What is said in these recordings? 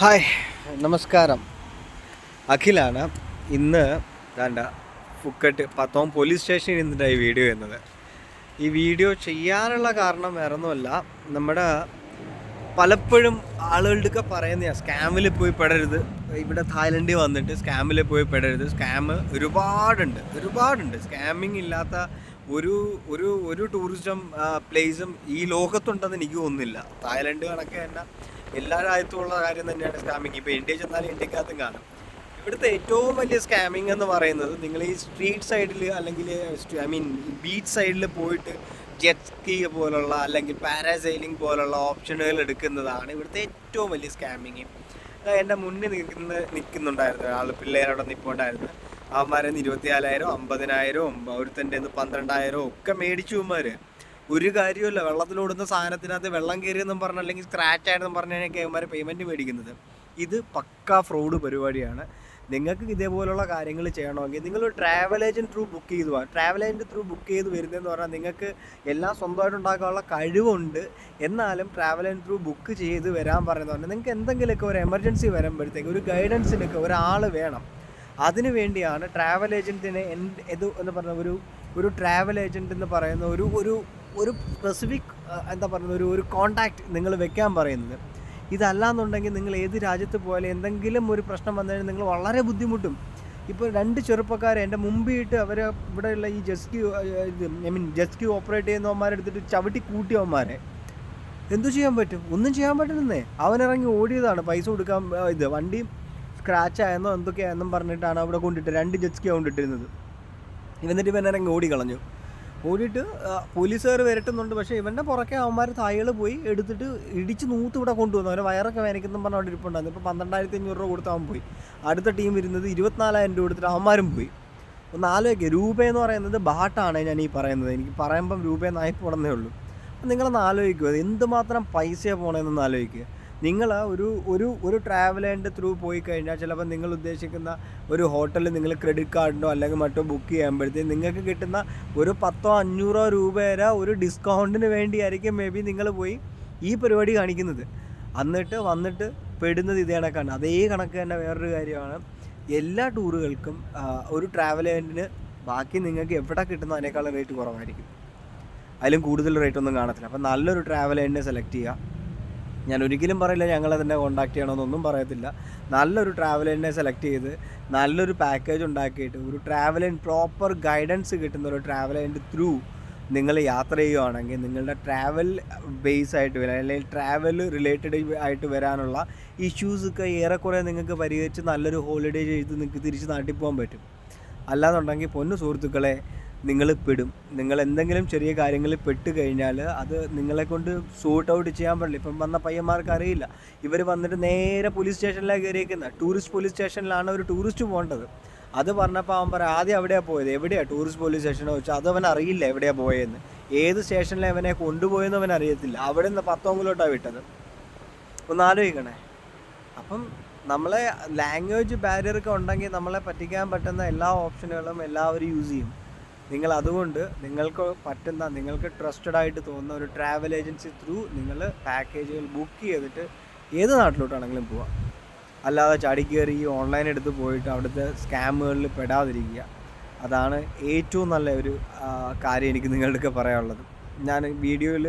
Hi, നമസ്കാരം. അഖിലാണ്. ഇന്ന് വേണ്ട ഫുക്കട്ട് പത്തോം പോലീസ് സ്റ്റേഷനിൽ നിന്നിട്ടാണ് ഈ വീഡിയോ ചെയ്യുന്നത്. ഈ വീഡിയോ ചെയ്യാനുള്ള കാരണം വേറൊന്നുമല്ല, നമ്മുടെ പലപ്പോഴും ആളുകൾക്ക് പറയുന്ന സ്കാമിൽ പോയി പെടരുത്, ഇവിടെ തായ്ലൻഡിൽ വന്നിട്ട് സ്കാമിൽ പോയി പെടരുത്. സ്കാം ഒരുപാടുണ്ട്. സ്കാമിങ് ഇല്ലാത്ത ഒരു ഒരു ഒരു ടൂറിസം പ്ലേസും ഈ ലോകത്തുണ്ടെന്ന് എനിക്ക് തോന്നുന്നില്ല. തായ്ലൻഡ് കണക്കെ തന്നെ എല്ലാ രാജ്യത്തുമുള്ള കാര്യം തന്നെയാണ് സ്കാമിങ്. ഇപ്പോൾ ഇന്ത്യ ചെന്നാലും ഇന്ത്യക്കകത്തും കാണും. ഇവിടുത്തെ ഏറ്റവും വലിയ സ്കാമിങ് എന്ന് പറയുന്നത്, നിങ്ങൾ ഈ സ്ട്രീറ്റ് സൈഡിൽ അല്ലെങ്കിൽ ബീച്ച് സൈഡിൽ പോയിട്ട് ജെറ്റ് സ്കീ പോലുള്ള അല്ലെങ്കിൽ പാരാസൈലിംഗ് പോലുള്ള ഓപ്ഷനുകൾ എടുക്കുന്നതാണ് ഇവിടുത്തെ ഏറ്റവും വലിയ സ്കാമിങ്. എൻ്റെ മുന്നിൽ നിൽക്കുന്നുണ്ടായിരുന്നു ഒരാൾ, പിള്ളേരോടെ നിൽപ്പുണ്ടായിരുന്നു. അവന്മാരെ 24,000 50,000 ഒരുത്തൻ്റെ 12,000 ഒക്കെ മേടിച്ചു. അവന്മാർ ഒരു കാര്യമല്ല, വെള്ളത്തിലോടുന്ന സാധനത്തിനകത്ത് വെള്ളം കയറിയെന്നും പറഞ്ഞ അല്ലെങ്കിൽ സ്ക്രാച്ച് ആയെന്നും പറഞ്ഞൊക്കെ അവന്മാർ പേയ്മെൻറ്റ് മേടിക്കുന്നത്. ഇത് പക്കാ ഫ്രോഡ് പരിപാടിയാണ്. നിങ്ങൾക്ക് ഇതേപോലുള്ള കാര്യങ്ങൾ ചെയ്യണമെങ്കിൽ നിങ്ങൾ ട്രാവൽ ഏജൻറ്റ് ത്രൂ ബുക്ക് ചെയ്ത് പോകാം. ട്രാവൽ ഏജൻറ്റ് ത്രൂ ബുക്ക് ചെയ്ത് വരുന്നതെന്ന് പറഞ്ഞാൽ നിങ്ങൾക്ക് എല്ലാം സ്വന്തമായിട്ട് ഉണ്ടാക്കാനുള്ള കഴിവുണ്ട്. എന്നാലും ട്രാവൽ ഏജൻറ്റ് ത്രൂ ബുക്ക് ചെയ്ത് വരാൻ പറയുന്നത് പറഞ്ഞാൽ നിങ്ങൾക്ക് എന്തെങ്കിലുമൊക്കെ ഒരു എമർജൻസി വരുമ്പോഴത്തേക്ക് ഒരു ഗൈഡൻസിനൊക്കെ ഒരാൾ വേണം. അതിനു വേണ്ടിയാണ് ട്രാവൽ ഏജൻറ്റിനെ എന്ന് പറഞ്ഞ ഒരു ട്രാവൽ ഏജൻറ്റ് എന്ന് പറയുന്ന ഒരു സ്പെസിഫിക് ഒരു കോണ്ടാക്റ്റ് നിങ്ങൾ വെക്കാൻ പറയുന്നത്. ഇതല്ലാന്നുണ്ടെങ്കിൽ നിങ്ങൾ ഏത് രാജ്യത്ത് പോയാലും എന്തെങ്കിലും ഒരു പ്രശ്നം വന്നു കഴിഞ്ഞാൽ നിങ്ങൾ വളരെ ബുദ്ധിമുട്ടും. ഇപ്പോൾ 2 ചെറുപ്പക്കാരെ എൻ്റെ മുമ്പിട്ട് അവർ ഇവിടെയുള്ള ഈ ജെസ്ക്യൂ ഓപ്പറേറ്റ് ചെയ്യുന്നവന്മാരെടുത്തിട്ട് ചവിട്ടി കൂട്ടിയവന്മാരെ എന്തു ചെയ്യാൻ പറ്റും? ഒന്നും ചെയ്യാൻ പറ്റുന്നേ. അവനിറങ്ങി ഓടിയതാണ് പൈസ കൊടുക്കാൻ. വണ്ടി സ്ക്രാച്ച് ആയെന്നോ എന്തൊക്കെയാണെന്നും പറഞ്ഞിട്ടാണ് അവിടെ കൊണ്ടിട്ട് 2 ജെസ്ക്യൂ കൊണ്ടിട്ടിരുന്നത്. എന്നിട്ട് ഇവനിറങ്ങി ഓടിക്കളഞ്ഞു. ഓടിയിട്ട് പോലീസുകാർ വരട്ടുന്നുണ്ട്. പക്ഷേ ഇവൻ്റെ പുറകെ അവന്മാർ തായകൾ പോയി എടുത്തിട്ട് ഇടിച്ച് നൂത്ത് ഇവിടെ കൊണ്ടുവന്നു. അവരെ വയറൊക്കെ വേനയ്ക്കെന്നും പറഞ്ഞ അവിടെ ഇരിപ്പുണ്ടായിരുന്നു. ഇപ്പോൾ 12,500 രൂപ കൊടുത്ത് അവൻ പോയി. അടുത്ത ടീം ഇരുന്നത് 24,000 രൂപ കൊടുത്തിട്ട് അവന്മാരും പോയി. ഒന്ന് ആലോചിക്കുക, രൂപയെന്ന് പറയുന്നത് ബാട്ടാണ് ഞാൻ ഈ പറയുന്നത്. എനിക്ക് പറയുമ്പം രൂപയെന്നായി പോണെന്നേ ഉള്ളൂ. അപ്പം നിങ്ങളൊന്ന് ആലോചിക്കുക, അത് എന്തുമാത്രം പൈസയാണ് പോകണമെന്നൊന്ന് ആലോചിക്കുക. നിങ്ങൾ ഒരു ട്രാവൽ ഏജൻറ്റ് ത്രൂ പോയി കഴിഞ്ഞാൽ ചിലപ്പോൾ നിങ്ങൾ ഉദ്ദേശിക്കുന്ന ഒരു ഹോട്ടലിൽ നിങ്ങൾ ക്രെഡിറ്റ് കാർഡിനോ അല്ലെങ്കിൽ മറ്റോ ബുക്ക് ചെയ്യുമ്പോഴത്തേക്കും നിങ്ങൾക്ക് കിട്ടുന്ന ഒരു 10-500 രൂപ വരെ ഒരു ഡിസ്കൗണ്ടിന് വേണ്ടിയായിരിക്കും മേ ബി നിങ്ങൾ പോയി ഈ പരിപാടി കാണിക്കുന്നത്. എന്നിട്ട് വന്നിട്ട് പെടുന്നത് ഇതേ കണക്കാണ്. അതേ കണക്ക് തന്നെ വേറൊരു കാര്യമാണ്, എല്ലാ ടൂറുകൾക്കും ഒരു ട്രാവൽ ഏജൻറ്റിന് ബാക്കി നിങ്ങൾക്ക് എവിടെ കിട്ടുന്ന അതിനേക്കാളും റേറ്റ് കുറവായിരിക്കും. അതിലും കൂടുതൽ റേറ്റ് ഒന്നും കാണത്തില്ല. അപ്പം നല്ലൊരു ട്രാവൽ ഏജൻറ്റിനെ സെലക്ട് ചെയ്യുക. ഞാൻ ഒരിക്കലും പറയില്ല ഞങ്ങളെ തന്നെ കോൺടാക്ട് ചെയ്യണമെന്നൊന്നും പറയത്തില്ല. നല്ലൊരു ട്രാവൽ ഏജൻറ്റിനെ സെലക്ട് ചെയ്ത് നല്ലൊരു പാക്കേജ് ഉണ്ടാക്കിയിട്ട് ഒരു പ്രോപ്പർ ഗൈഡൻസ് കിട്ടുന്ന ഒരു ട്രാവൽ ഏജൻറ്റ് ത്രൂ നിങ്ങൾ യാത്ര ചെയ്യുകയാണെങ്കിൽ നിങ്ങളുടെ ട്രാവൽ ബേസ് ആയിട്ട് വരാൻ അല്ലെങ്കിൽ ട്രാവൽ റിലേറ്റഡ് ആയിട്ട് വരാനുള്ള ഇഷ്യൂസൊക്കെ ഏറെക്കുറെ നിങ്ങൾക്ക് പരിഹരിച്ച് നല്ലൊരു ഹോളിഡേ ചെയ്ത് നിങ്ങൾക്ക് തിരിച്ച് നാട്ടിൽ പോകാൻ പറ്റും. അല്ലാന്നുണ്ടെങ്കിൽ പൊന്നു സുഹൃത്തുക്കളെ, നിങ്ങൾ പെടും. നിങ്ങൾ എന്തെങ്കിലും ചെറിയ കാര്യങ്ങളിൽ പെട്ട് കഴിഞ്ഞാൽ അത് നിങ്ങളെ കൊണ്ട് സോർട്ട് ഔട്ട് ചെയ്യാൻ പാടില്ല. ഇപ്പം വന്ന പയ്യന്മാർക്ക് അറിയില്ല, ഇവർ വന്നിട്ട് നേരെ പോലീസ് സ്റ്റേഷനിലേക്ക് കയറിയിരിക്കുന്നത്. ടൂറിസ്റ്റ് പോലീസ് സ്റ്റേഷനിലാണ് ഒരു ടൂറിസ്റ്റ് പോകേണ്ടത്. അത് പറഞ്ഞപ്പോൾ അവൻ പറയാം ആദ്യം എവിടെയാണ് പോയത്, എവിടെയാണ് ടൂറിസ്റ്റ് പോലീസ് സ്റ്റേഷനോ ചോദിച്ചാൽ അത് അവൻ അറിയില്ല എവിടെയാണ് പോയതെന്ന്. ഏത് സ്റ്റേഷനിൽ അവനെ കൊണ്ടുപോയെന്ന് അവൻ അറിയത്തില്ല. അവിടെ നിന്ന് 10 വിട്ടത്. ഒന്ന് ആലോചിക്കണേ. അപ്പം നമ്മളെ ലാംഗ്വേജ് ബാരിയറൊക്കെ ഉണ്ടെങ്കിൽ നമ്മളെ പറ്റിക്കാൻ പറ്റുന്ന എല്ലാ ഓപ്ഷനുകളും എല്ലാവരും യൂസ് ചെയ്യും. നിങ്ങൾ അതുകൊണ്ട് നിങ്ങൾക്ക് പറ്റുന്ന, നിങ്ങൾക്ക് ട്രസ്റ്റഡ് ആയിട്ട് തോന്നുന്ന ഒരു ട്രാവൽ ഏജൻസി ത്രൂ നിങ്ങൾ പാക്കേജുകൾ ബുക്ക് ചെയ്തിട്ട് ഏത് നാട്ടിലോട്ടാണെങ്കിലും പോവാം. അല്ലാതെ ചാടിക്കയറി ഓൺലൈൻ എടുത്ത് പോയിട്ട് അവിടുത്തെ സ്കാമുകളിൽ പെടാതിരിക്കുക. അതാണ് ഏറ്റവും നല്ല ഒരു കാര്യം എനിക്ക് നിങ്ങളുടെയൊക്കെ പറയാനുള്ളത്. ഞാൻ വീഡിയോയിൽ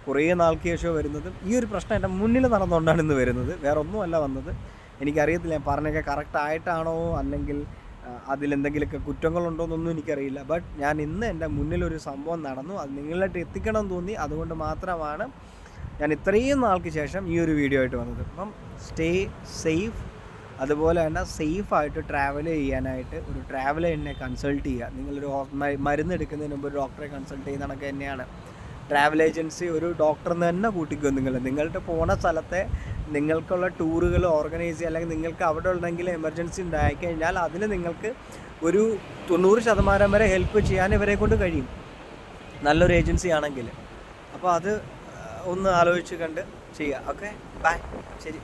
കുറേ നാൾക്ക് ശേഷം വരുന്നതും ഈ ഒരു പ്രശ്നം എൻ്റെ മുന്നിൽ നടന്നുകൊണ്ടാണ് ഇന്ന് വരുന്നത്. വേറെ ഒന്നുമല്ല വന്നത്. എനിക്കറിയത്തില്ല ഞാൻ പറഞ്ഞൊക്കെ കറക്റ്റായിട്ടാണോ അല്ലെങ്കിൽ അതിലെന്തെങ്കിലുമൊക്കെ കുറ്റങ്ങളുണ്ടോയെന്നൊന്നും എനിക്കറിയില്ല. ബട്ട് ഞാൻ ഇന്ന് എൻ്റെ മുന്നിലൊരു സംഭവം നടന്നു, അത് നിങ്ങളിലായിട്ട് എത്തിക്കണം തോന്നി. അതുകൊണ്ട് മാത്രമാണ് ഞാൻ ഇത്രയും നാൾക്ക് ശേഷം ഈ ഒരു വീഡിയോ ആയിട്ട് വന്നത്. അപ്പം സ്റ്റേ സേഫ്. അതുപോലെ തന്നെ സേഫായിട്ട് ട്രാവൽ ചെയ്യാനായിട്ട് ഒരു ട്രാവൽ ഏജൻറ്റിനെ കൺസൾട്ട് ചെയ്യുക. നിങ്ങളൊരു മരുന്ന് എടുക്കുന്നതിന് മുമ്പ് ഒരു ഡോക്ടറെ കൺസൾട്ട് ചെയ്യുന്ന കണക്ക് തന്നെയാണ് ട്രാവൽ ഏജൻസി ഒരു ഡോക്ടറിന് തന്നെ കൂട്ടിക്കും. നിങ്ങളുടെ പോണ സ്ഥലത്തെ നിങ്ങൾക്കുള്ള ടൂറുകൾ ഓർഗനൈസ് ചെയ്യുക. അല്ലെങ്കിൽ നിങ്ങൾക്ക് അവിടെ ഉണ്ടെങ്കിൽ എമർജൻസി ഉണ്ടായിക്കഴിഞ്ഞാൽ അതിന് നിങ്ങൾക്ക് ഒരു 90% വരെ ഹെൽപ്പ് ചെയ്യാൻ ഇവരെ കൊണ്ട് കഴിയും, നല്ലൊരു ഏജൻസി ആണെങ്കിൽ. അപ്പോൾ അത് ഒന്ന് ആലോചിച്ച് കണ്ട് ചെയ്യുക. ഓക്കെ, ബൈ, ശരി.